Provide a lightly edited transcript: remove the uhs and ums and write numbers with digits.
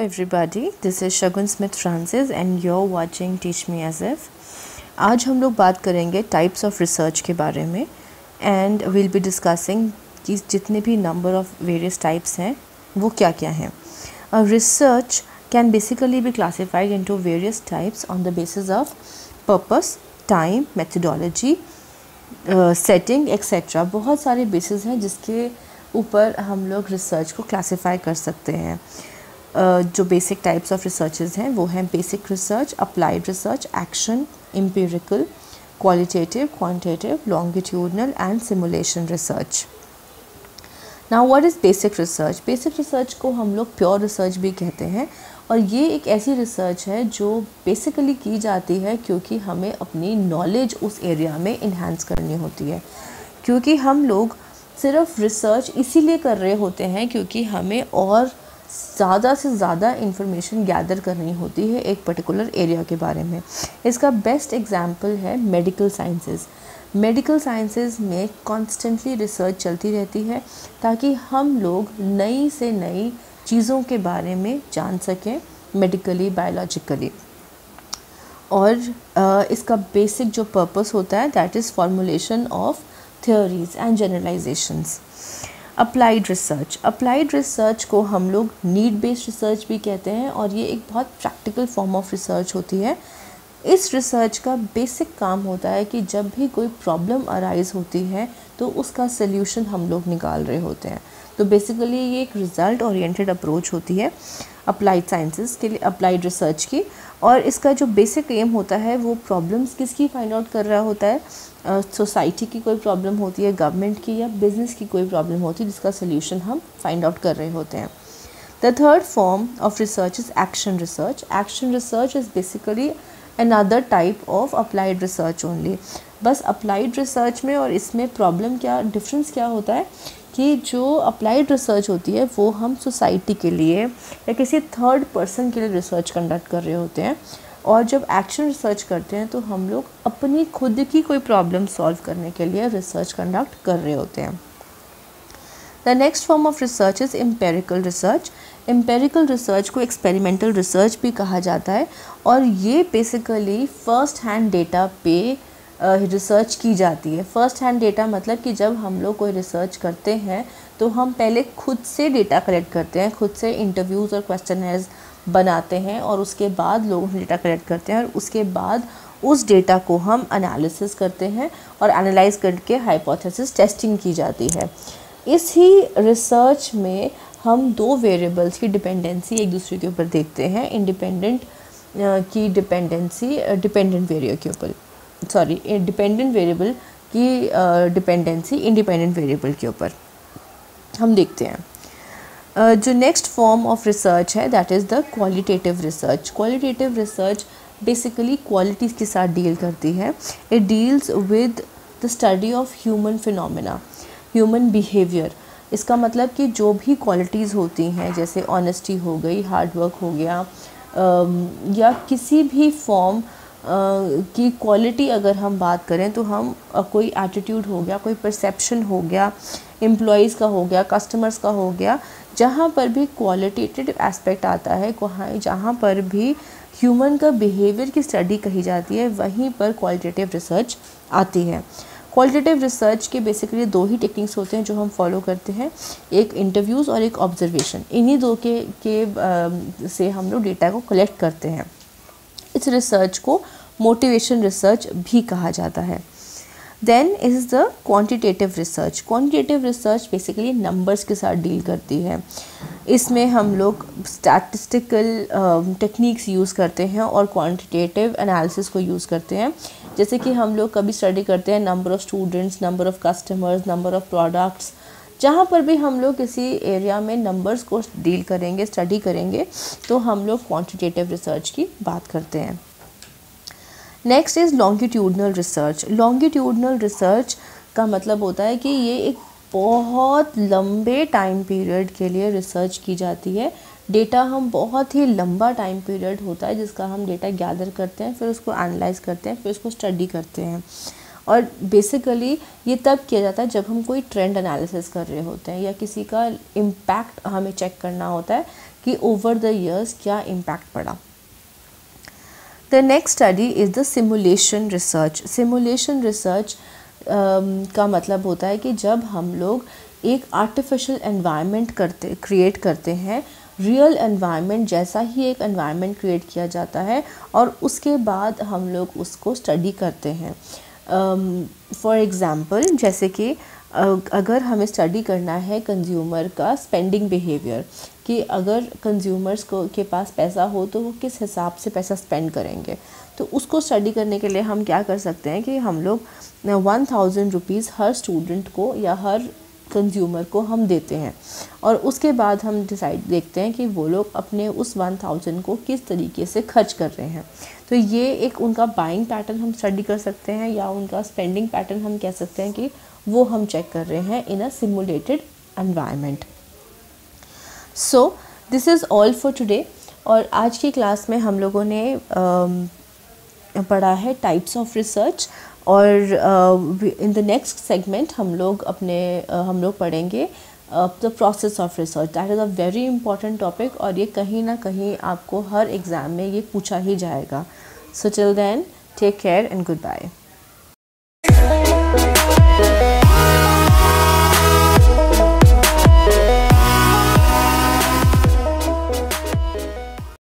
everybody, this is Shagun Smith Francis and you're watching Teach Me As If। आज हम लोग बात करेंगे टाइप्स ऑफ रिसर्च के बारे में एंड विल बी डिस्कसिंग कि जितने भी नंबर ऑफ वेरियस टाइप्स हैं वो क्या क्या हैं। Research can basically be classified into various types on the basis of purpose, time, methodology, setting etcetera. बहुत सारे बेसिस हैं जिसके ऊपर हम लोग रिसर्च को क्लासिफाई कर सकते हैं। जो बेसिक टाइप्स ऑफ रिसर्चेज हैं वो हैं basic research, applied research, action, empirical, qualitative, quantitative, longitudinal and simulation research. Now what is basic research? Basic research को हम लोग प्योर रिसर्च भी कहते हैं और ये एक ऐसी रिसर्च है जो बेसिकली की जाती है क्योंकि हमें अपनी नॉलेज उस एरिया में इन्हांस करनी होती है। क्योंकि हम लोग सिर्फ रिसर्च इसीलिए कर रहे होते हैं क्योंकि हमें और ज़्यादा से ज़्यादा इन्फॉर्मेशन गैदर करनी होती है एक पर्टिकुलर एरिया के बारे में। इसका बेस्ट एग्जांपल है मेडिकल साइंसेस। मेडिकल साइंसेस में कॉन्स्टेंटली रिसर्च चलती रहती है ताकि हम लोग नई से नई चीज़ों के बारे में जान सकें मेडिकली, बायोलॉजिकली। और इसका बेसिक जो पर्पस होता है that is formulation of theories and generalizations। Applied research, applied research को हम लोग नीड बेस्ड रिसर्च भी कहते हैं और ये एक बहुत प्रैक्टिकल फॉर्म ऑफ रिसर्च होती है। इस रिसर्च का बेसिक काम होता है कि जब भी कोई प्रॉब्लम अराइज होती है तो उसका सल्यूशन हम लोग निकाल रहे होते हैं। तो बेसिकली ये एक रिज़ल्ट ओरिएंटेड अप्रोच होती है अप्लाइड साइंसेस के लिए, अप्लाइड रिसर्च की। और इसका जो बेसिक एम होता है वो प्रॉब्लम्स किसकी फाइंड आउट कर रहा होता है, सोसाइटी की कोई प्रॉब्लम होती है, गवर्नमेंट की या बिजनेस की कोई प्रॉब्लम होती है जिसका सल्यूशन हम फाइंड आउट कर रहे होते हैं। The third form of research is action research. Action research is basically another type of applied research only। बस अप्लाइड रिसर्च में और इसमें प्रॉब्लम क्या, डिफरेंस क्या होता है कि जो अप्लाइड रिसर्च होती है वो हम सोसाइटी के लिए या किसी थर्ड पर्सन के लिए रिसर्च कंडक्ट कर रहे होते हैं और जब एक्शन रिसर्च करते हैं तो हम लोग अपनी खुद की कोई प्रॉब्लम सॉल्व करने के लिए रिसर्च कंडक्ट कर रहे होते हैं। The next form of research is empirical research. Empirical research को एक्सपेरिमेंटल रिसर्च भी कहा जाता है और ये बेसिकली फ़र्स्ट हैंड डेटा पे रिसर्च की जाती है। फ़र्स्ट हैंड डेटा मतलब कि जब हम लोग कोई रिसर्च करते हैं तो हम पहले खुद से डेटा कलेक्ट करते हैं, खुद से इंटरव्यूज़ और क्वेश्चनर्स बनाते हैं और उसके बाद लोगों से डेटा कलेक्ट करते हैं और उसके बाद उस डेटा को हम एनालिसिस करते हैं और एनालाइज करके हाइपोथेसिस टेस्टिंग की जाती है। इसी रिसर्च में हम दो वेरिएबल्स की डिपेंडेंसी एक दूसरे के ऊपर देखते हैं, इंडिपेंडेंट की डिपेंडेंसी डिपेंडेंट वेरिएबल के ऊपर, डिपेंडेंट वेरिएबल की डिपेंडेंसी इंडिपेंडेंट वेरिएबल के ऊपर हम देखते हैं। जो नेक्स्ट फॉर्म ऑफ रिसर्च है that is the qualitative research. Qualitative research basically qualities के साथ डील करती है। It deals with the study of human phenomena, human behaviour. इसका मतलब कि जो भी क्वालिटीज़ होती हैं जैसे ऑनेस्टी हो गई, हार्ड वर्क हो गया, या किसी भी फॉर्म की क्वालिटी अगर हम बात करें तो हम कोई एटीट्यूड हो गया, कोई परसेप्शन हो गया, एम्प्लॉयज़ का हो गया, कस्टमर्स का हो गया, जहाँ पर भी क्वालिटेटिव एस्पेक्ट आता है, जहाँ पर भी ह्यूमन का बिहेवियर की स्टडी कही जाती है वहीं पर क्वालिटेटिव रिसर्च आती है। क्वालिटेटिव रिसर्च के बेसिकली दो ही टेक्निक्स होते हैं जो हम फॉलो करते हैं, एक इंटरव्यूज़ और एक ऑब्जर्वेशन। इन्हीं दो के से हम लोग डेटा को कलेक्ट करते हैं। इस रिसर्च को मोटिवेशन रिसर्च भी कहा जाता है। Then is the quantitative research. Quantitative research basically numbers के साथ डील करती है। इसमें हम लोग स्टैटिस्टिकल टेक्निक्स यूज़ करते हैं और क्वांटिटेटिव एनालिसिस को यूज़ करते हैं। जैसे कि हम लोग कभी स्टडी करते हैं number of students, number of customers, number of products. जहाँ पर भी हम लोग किसी एरिया में नंबर्स को डील करेंगे, स्टडी करेंगे तो हम लोग क्वांटिटेटिव रिसर्च की बात करते हैं। Next is longitudinal research. Longitudinal research का मतलब होता है कि ये एक बहुत लंबे टाइम पीरियड के लिए रिसर्च की जाती है। डेटा हम बहुत ही लंबा टाइम पीरियड होता है जिसका हम डेटा गैदर करते हैं, फिर उसको एनालाइज करते हैं, फिर उसको स्टडी करते हैं। और बेसिकली ये तब किया जाता है जब हम कोई ट्रेंड एनालिसिस कर रहे होते हैं या किसी का इम्पैक्ट हमें चेक करना होता है कि ओवर द ईयर्स क्या इम्पैक्ट पड़ा। The next study is the simulation research. Simulation research का मतलब होता है कि जब हम लोग एक आर्टिफिशियल एनवायरनमेंट क्रिएट करते हैं, रियल एनवायरनमेंट जैसा ही एक एनवायरनमेंट क्रिएट किया जाता है और उसके बाद हम लोग उसको स्टडी करते हैं। फॉर एग्ज़ाम्पल, जैसे कि अगर हमें स्टडी करना है कंज्यूमर का स्पेंडिंग बिहेवियर, कि अगर कंज्यूमर्स के पास पैसा हो तो वो किस हिसाब से पैसा स्पेंड करेंगे, तो उसको स्टडी करने के लिए हम क्या कर सकते हैं कि हम लोग 1000 रुपीज़ हर स्टूडेंट को या हर कंज्यूमर को हम देते हैं और उसके बाद हम देखते हैं कि वो लोग अपने उस 1000 को किस तरीके से खर्च कर रहे हैं। तो ये एक उनका बाइंग पैटर्न हम स्टडी कर सकते हैं या उनका स्पेंडिंग पैटर्न हम कह सकते हैं कि वो हम चेक कर रहे हैं in a simulated environment. So this is all for today. और आज की क्लास में हम लोगों ने पढ़ा है टाइप्स ऑफ रिसर्च और इन द नेक्स्ट सेगमेंट हम लोग पढ़ेंगे the process of research. That is a very important topic और ये कहीं ना कहीं आपको हर एग्ज़ाम में ये पूछा ही जाएगा। So till then take care and good bye.